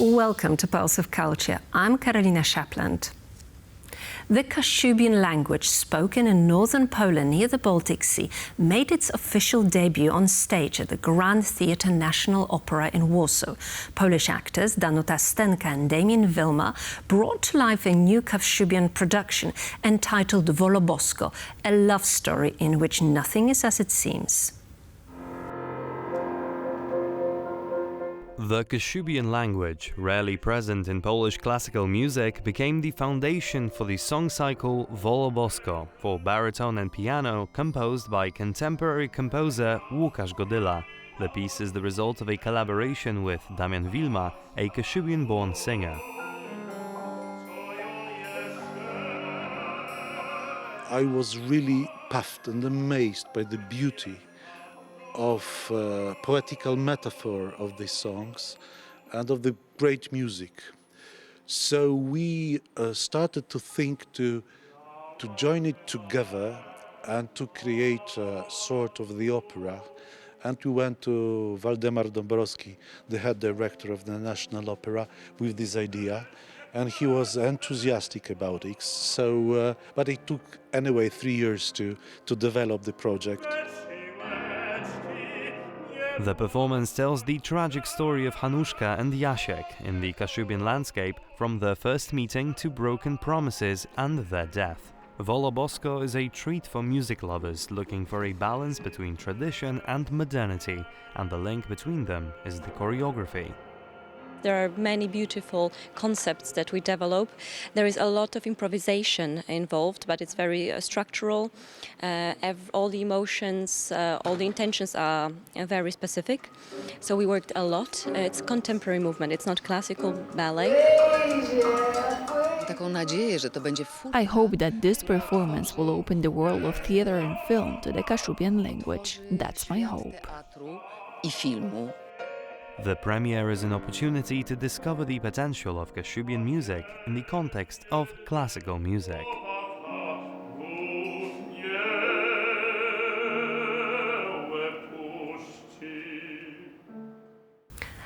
Welcome to Pulse of Culture. I'm Karolina Szapland. The Kashubian language, spoken in northern Poland near the Baltic Sea, made its official debut on stage at the Grand Theatre National Opera in Warsaw. Polish actors Danuta Stenka and Damian Wilma brought to life a new Kashubian production entitled Bosco, a love story in which nothing is as it seems. The Kashubian language, rarely present in Polish classical music, became the foundation for the song cycle Bosco for baritone and piano, composed by contemporary composer Łukasz Godyla. The piece is the result of a collaboration with Damian Wilma, a Kashubian-born singer. I was really puffed and amazed by the beauty of poetical metaphor of these songs and of the great music. So we started to think to join it together and to create a sort of the opera. And we went to Waldemar Dąbrowski, the head director of the National Opera, with this idea. And he was enthusiastic about it. So, but it took anyway 3 years to develop the project. The performance tells the tragic story of Hanuszka and Jasiek in the Kashubian landscape, from their first meeting to broken promises and their death. Bosco is a treat for music lovers looking for a balance between tradition and modernity, and the link between them is the choreography. There are many beautiful concepts that we develop. There is a lot of improvisation involved, but it's very structural. All the emotions, all the intentions are very specific. So we worked a lot. It's contemporary movement, it's not classical ballet. I hope that this performance will open the world of theater and film to the Kashubian language. That's my hope. The premiere is an opportunity to discover the potential of Kashubian music in the context of classical music.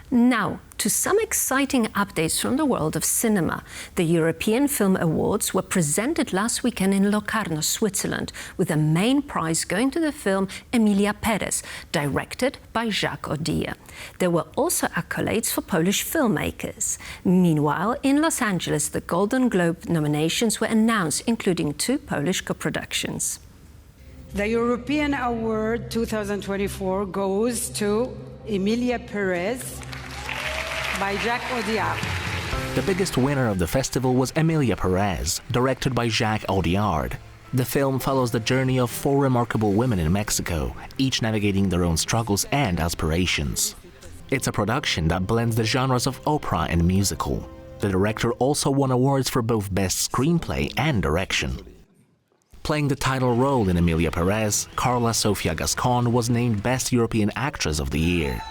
Now, to some exciting updates from the world of cinema. The European Film Awards were presented last weekend in Locarno, Switzerland, with the main prize going to the film Emilia Perez, directed by Jacques Audiard. There were also accolades for Polish filmmakers. Meanwhile, in Los Angeles, the Golden Globe nominations were announced, including 2 Polish co-productions. The European Award 2024 goes to Emilia Perez by Jacques Audiard. The biggest winner of the festival was Emilia Perez, directed by Jacques Audiard. The film follows the journey of 4 remarkable women in Mexico, each navigating their own struggles and aspirations. It's a production that blends the genres of opera and musical. The director also won awards for both Best Screenplay and Direction. Playing the title role in Emilia Perez, Carla Sofia Gascon was named Best European Actress of the Year.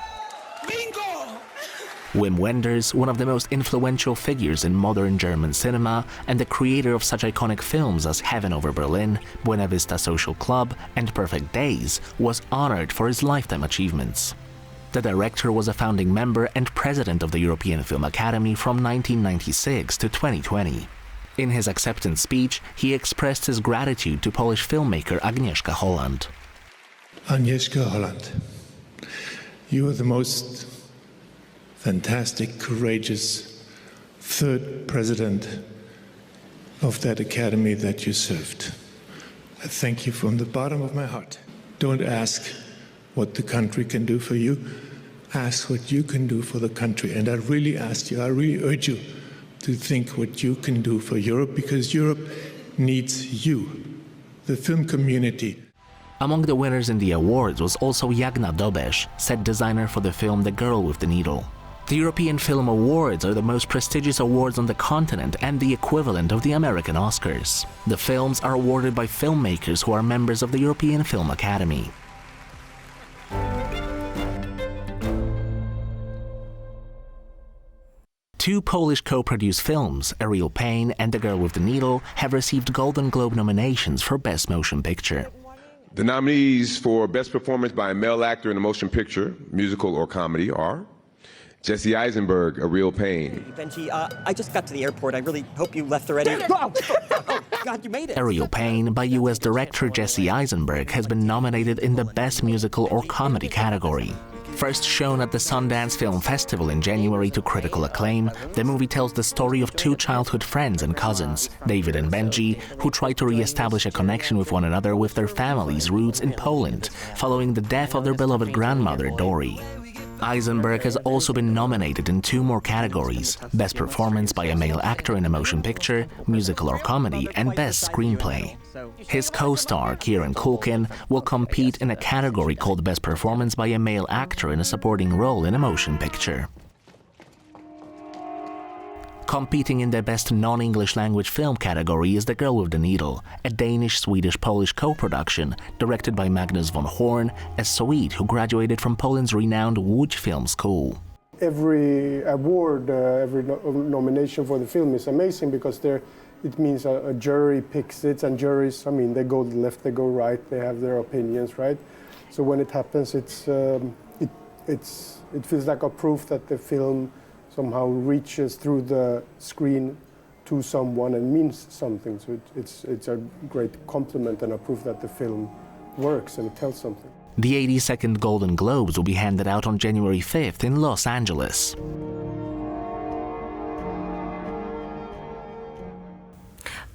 Wim Wenders, one of the most influential figures in modern German cinema and the creator of such iconic films as Heaven Over Berlin, Buena Vista Social Club and Perfect Days, was honored for his lifetime achievements. The director was a founding member and president of the European Film Academy from 1996 to 2020. In his acceptance speech, he expressed his gratitude to Polish filmmaker Agnieszka Holland. Agnieszka Holland, you are the most fantastic, courageous 3rd president of that academy that you served. I thank you from the bottom of my heart. Don't ask what the country can do for you. Ask what you can do for the country. And I really ask you, I really urge you to think what you can do for Europe, because Europe needs you, the film community. Among the winners in the awards was also Jagna Dobesz, set designer for the film The Girl with the Needle. The European Film Awards are the most prestigious awards on the continent and the equivalent of the American Oscars. The films are awarded by filmmakers who are members of the European Film Academy. Two Polish co-produced films, A Real Pain and The Girl with the Needle, have received Golden Globe nominations for Best Motion Picture. The nominees for Best Performance by a Male Actor in a Motion Picture, Musical or Comedy are Jesse Eisenberg, A Real Pain. Benji, I just got to the airport. I really hope you left already. Oh, God, you made it. A Real Pain by US director Jesse Eisenberg has been nominated in the Best Musical or Comedy category. First shown at the Sundance Film Festival in January to critical acclaim, the movie tells the story of two childhood friends and cousins, David and Benji, who try to re-establish a connection with one another with their family's roots in Poland, following the death of their beloved grandmother, Dory. Eisenberg has also been nominated in 2 more categories: Best Performance by a Male Actor in a Motion Picture, Musical or Comedy, and Best Screenplay. His co-star, Kieran Culkin, will compete in a category called Best Performance by a Male Actor in a Supporting Role in a Motion Picture. Competing in the Best Non-English Language Film category is The Girl with the Needle, a Danish-Swedish-Polish co-production directed by Magnus von Horn, a Swede who graduated from Poland's renowned Łódź Film School. Every award, every nomination for the film is amazing because it means a jury picks it, and juries, I mean, they go left, they go right, they have their opinions, right? So when it happens, it feels like a proof that the film somehow reaches through the screen to someone and means something. So it's a great compliment and a proof that the film works and it tells something. The 82nd Golden Globes will be handed out on January 5th in Los Angeles.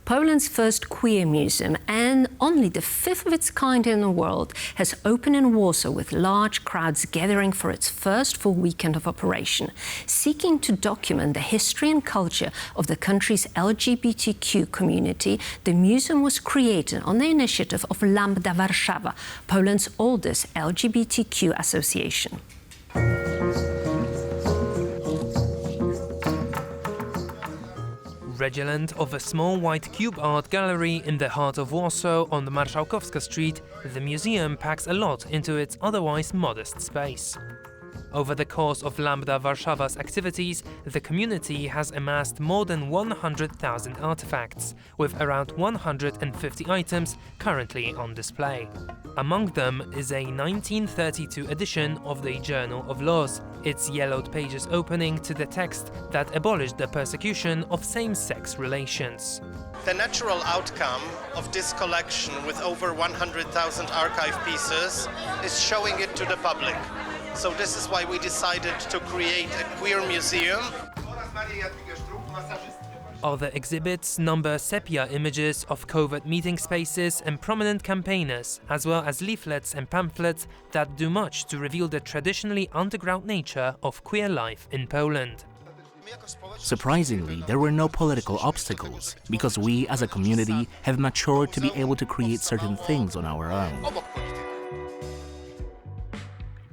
Poland's first queer museum, and only the 5th of its kind in the world, has opened in Warsaw with large crowds gathering for its first full weekend of operation. Seeking to document the history and culture of the country's LGBTQ community, the museum was created on the initiative of Lambda Warszawa, Poland's oldest LGBTQ association. Regiland of a small white cube art gallery in the heart of Warsaw on the Marszałkowska Street, the museum packs a lot into its otherwise modest space. Over the course of Lambda Warszawa's activities, the community has amassed more than 100,000 artifacts, with around 150 items currently on display. Among them is a 1932 edition of the Journal of Laws, its yellowed pages opening to the text that abolished the persecution of same-sex relations. The natural outcome of this collection, with over 100,000 archive pieces, is showing it to the public. So this is why we decided to create a queer museum. Other exhibits number sepia images of covert meeting spaces and prominent campaigners, as well as leaflets and pamphlets that do much to reveal the traditionally underground nature of queer life in Poland. Surprisingly, there were no political obstacles, because we as a community have matured to be able to create certain things on our own.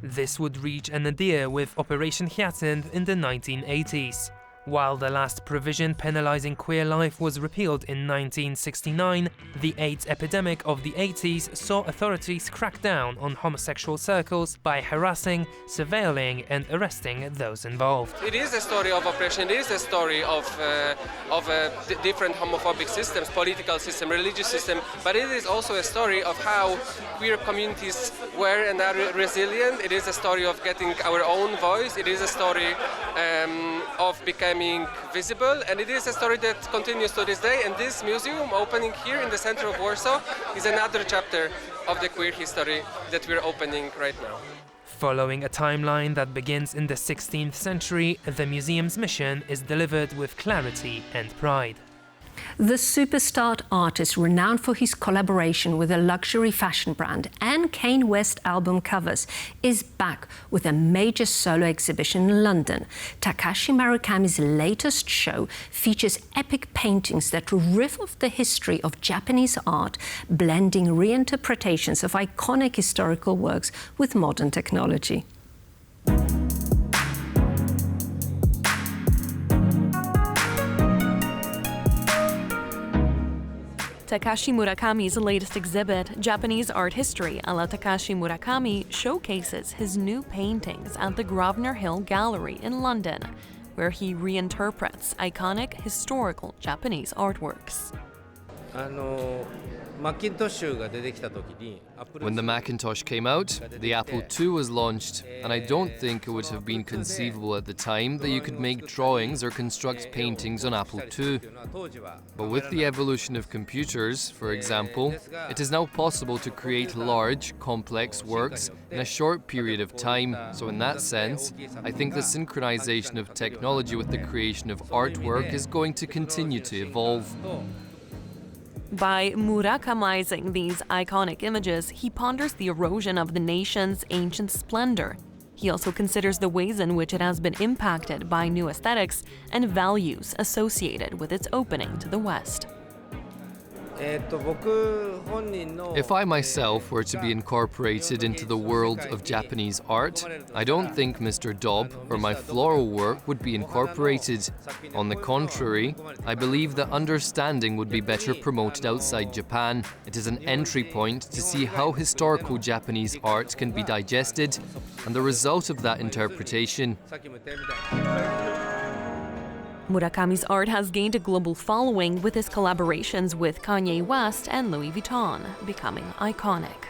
This would reach a nadir with Operation Hyacinth in the 1980s. While the last provision penalizing queer life was repealed in 1969, the AIDS epidemic of the 80s saw authorities crack down on homosexual circles by harassing, surveilling and arresting those involved. It is a story of oppression, it is a story of different homophobic systems, political system, religious system, but it is also a story of how queer communities were and are resilient. It is a story of getting our own voice, it is a story of becoming visible, and it is a story that continues to this day, and this museum opening here in the center of Warsaw is another chapter of the queer history that we're opening right now. Following a timeline that begins in the 16th century, the museum's mission is delivered with clarity and pride. The superstar artist, renowned for his collaboration with a luxury fashion brand and Kanye West album covers, is back with a major solo exhibition in London. Takashi Murakami's latest show features epic paintings that riff off the history of Japanese art, blending reinterpretations of iconic historical works with modern technology. Takashi Murakami's latest exhibit, Japanese Art History a la Takashi Murakami, showcases his new paintings at the Grosvenor Hill Gallery in London, where he reinterprets iconic historical Japanese artworks. When the Macintosh came out, the Apple II was launched, and I don't think it would have been conceivable at the time that you could make drawings or construct paintings on Apple II. But with the evolution of computers, for example, it is now possible to create large, complex works in a short period of time. So in that sense, I think the synchronization of technology with the creation of artwork is going to continue to evolve. By Murakamizing these iconic images, he ponders the erosion of the nation's ancient splendor. He also considers the ways in which it has been impacted by new aesthetics and values associated with its opening to the West. If I myself were to be incorporated into the world of Japanese art, I don't think Mr. Dobb or my floral work would be incorporated. On the contrary, I believe that understanding would be better promoted outside Japan. It is an entry point to see how historical Japanese art can be digested and the result of that interpretation. Murakami's art has gained a global following, with his collaborations with Kanye West and Louis Vuitton becoming iconic.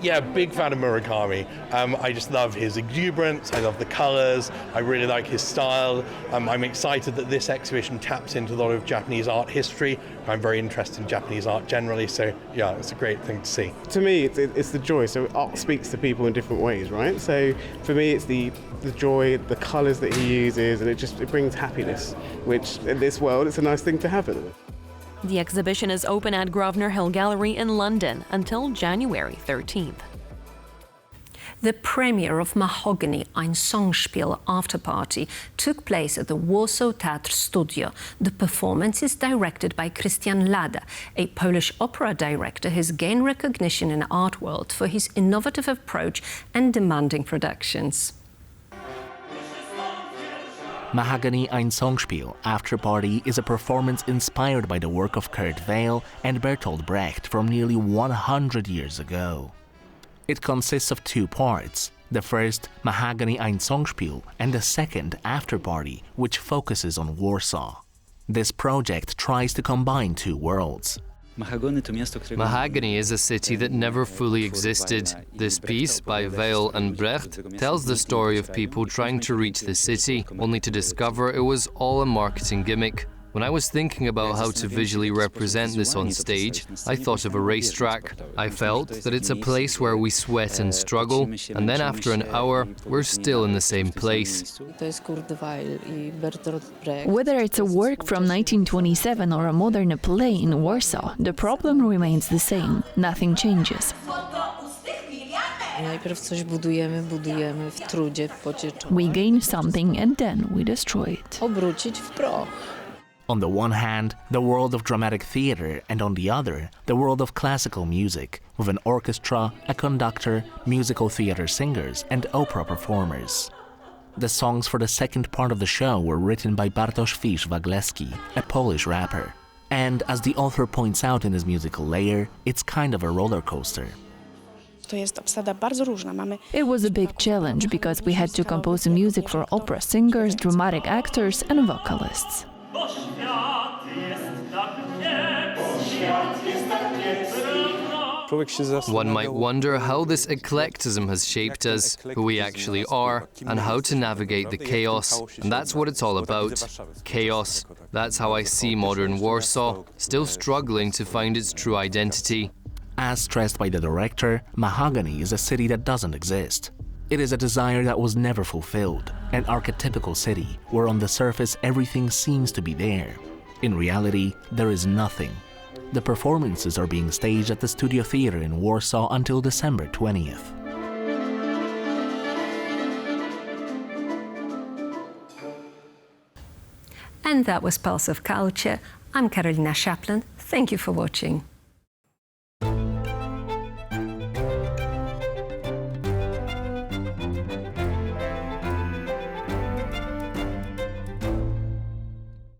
Yeah, big fan of Murakami. I just love his exuberance, I love the colours, I really like his style. I'm excited that this exhibition taps into a lot of Japanese art history. I'm very interested in Japanese art generally, so yeah, it's a great thing to see. To me, it's the joy. So art speaks to people in different ways, right? So for me, it's the joy, the colours that he uses, and it brings happiness, which in this world, it's a nice thing to have in it. The exhibition is open at Grosvenor Hill Gallery in London until January 13th. The premiere of Mahogany, ein Songspiel Afterparty, took place at the Warsaw Teatr Studio. The performance is directed by Christian Lada, a Polish opera director who has gained recognition in the art world for his innovative approach and demanding productions. Mahogany ein Songspiel Afterparty is a performance inspired by the work of Kurt Weill and Bertolt Brecht from nearly 100 years ago. It consists of two parts, the first, Mahogany ein Songspiel, and the second, Afterparty, which focuses on Warsaw. This project tries to combine two worlds. Mahogany is a city that never fully existed. This piece, by Weill and Brecht, tells the story of people trying to reach the city, only to discover it was all a marketing gimmick. When I was thinking about how to visually represent this on stage, I thought of a racetrack. I felt that it's a place where we sweat and struggle, and then after an hour, we're still in the same place. Whether it's a work from 1927 or a modern play in Warsaw, the problem remains the same. Nothing changes. We gain something and then we destroy it. On the one hand, the world of dramatic theatre, and on the other, the world of classical music, with an orchestra, a conductor, musical theatre singers, and opera performers. The songs for the second part of the show were written by Bartosz Fisz-Wagleski, a Polish rapper. And as the author points out in his musical layer, it's kind of a roller coaster. It was a big challenge because we had to compose music for opera singers, dramatic actors, and vocalists. One might wonder how this eclecticism has shaped us, who we actually are, and how to navigate the chaos. And that's what it's all about. Chaos. That's how I see modern Warsaw, still struggling to find its true identity. As stressed by the director, Mahogany is a city that doesn't exist. It is a desire that was never fulfilled, an archetypical city where on the surface everything seems to be there. In reality, there is nothing. The performances are being staged at the Studio Theatre in Warsaw until December 20th. And that was Pulse of Culture. I'm Karolina Shapland. Thank you for watching.